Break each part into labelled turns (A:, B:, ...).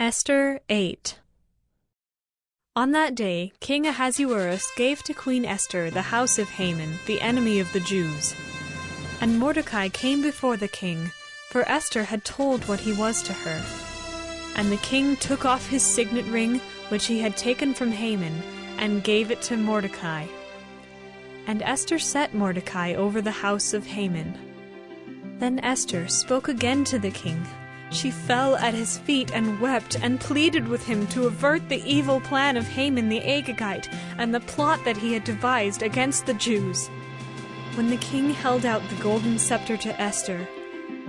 A: Esther 8. On that day King Ahasuerus gave to Queen Esther the house of Haman, the enemy of the Jews. And Mordecai came before the king, for Esther had told what he was to her. And the king took off his signet ring, which he had taken from Haman, and gave it to Mordecai. And Esther set Mordecai over the house of Haman. Then Esther spoke again to the king. She fell at his feet and wept, and pleaded with him to avert the evil plan of Haman the Agagite, and the plot that he had devised against the Jews. When the king held out the golden scepter to Esther,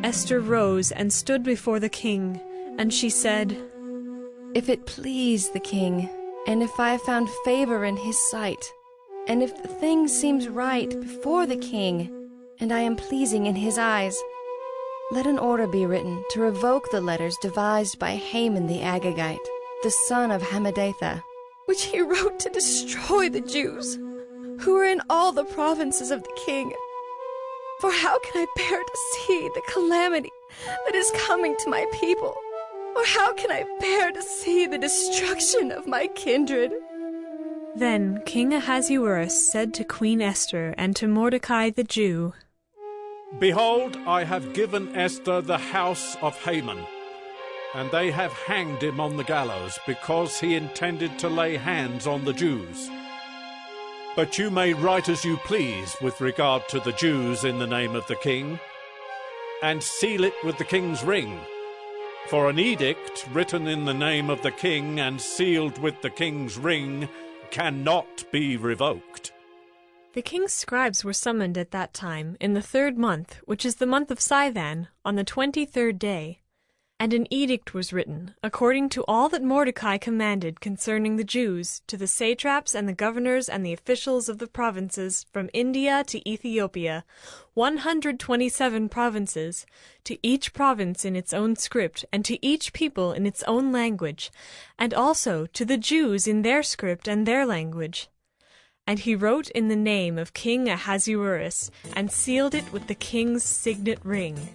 A: Esther rose and stood before the king, and she said,
B: "If it please the king, and if I have found favor in his sight, and if the thing seems right before the king, and I am pleasing in his eyes, let an order be written to revoke the letters devised by Haman the Agagite, the son of Hammedatha, which he wrote to destroy the Jews, who are in all the provinces of the king. For how can I bear to see the calamity that is coming to my people? Or how can I bear to see the destruction of my kindred?"
A: Then King Ahasuerus said to Queen Esther and to Mordecai the Jew,
C: "Behold, I have given Esther the house of Haman, and they have hanged him on the gallows, because he intended to lay hands on the Jews. But you may write as you please with regard to the Jews in the name of the king, and seal it with the king's ring. For an edict written in the name of the king and sealed with the king's ring cannot be revoked."
A: The king's scribes were summoned at that time, in the 3rd month, which is the month of Sivan, on the 23rd day. And an edict was written, according to all that Mordecai commanded concerning the Jews, to the satraps and the governors and the officials of the provinces, from India to Ethiopia, 127 provinces, to each province in its own script, and to each people in its own language, and also to the Jews in their script and their language. And he wrote in the name of King Ahasuerus, and sealed it with the king's signet ring.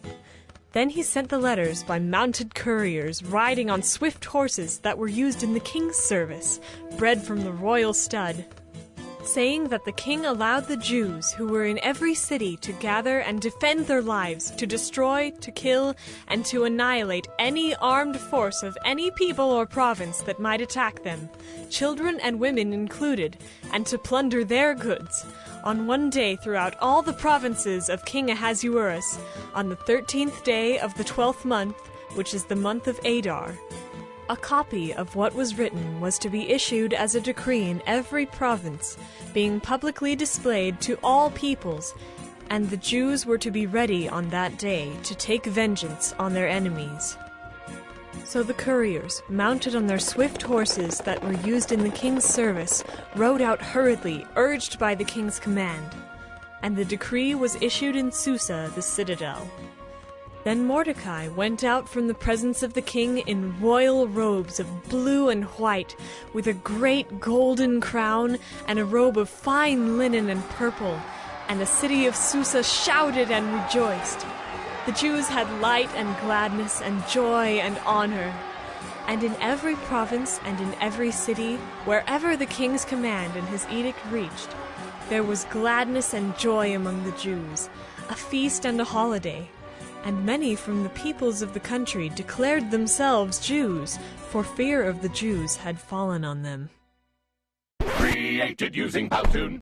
A: Then he sent the letters by mounted couriers, riding on swift horses that were used in the king's service, bred from the royal stud, saying that the king allowed the Jews who were in every city to gather and defend their lives, to destroy, to kill, and to annihilate any armed force of any people or province that might attack them, children and women included, and to plunder their goods, on one day throughout all the provinces of King Ahasuerus, on the 13th day of the 12th month, which is the month of Adar. A copy of what was written was to be issued as a decree in every province, being publicly displayed to all peoples, and the Jews were to be ready on that day to take vengeance on their enemies. So the couriers, mounted on their swift horses that were used in the king's service, rode out hurriedly, urged by the king's command. And the decree was issued in Susa, the citadel. Then Mordecai went out from the presence of the king in royal robes of blue and white, with a great golden crown, and a robe of fine linen and purple, and the city of Susa shouted and rejoiced. The Jews had light and gladness and joy and honor. And in every province and in every city, wherever the king's command and his edict reached, there was gladness and joy among the Jews, a feast and a holiday. And many from the peoples of the country declared themselves Jews, for fear of the Jews had fallen on them.
D: Created using Powtoon.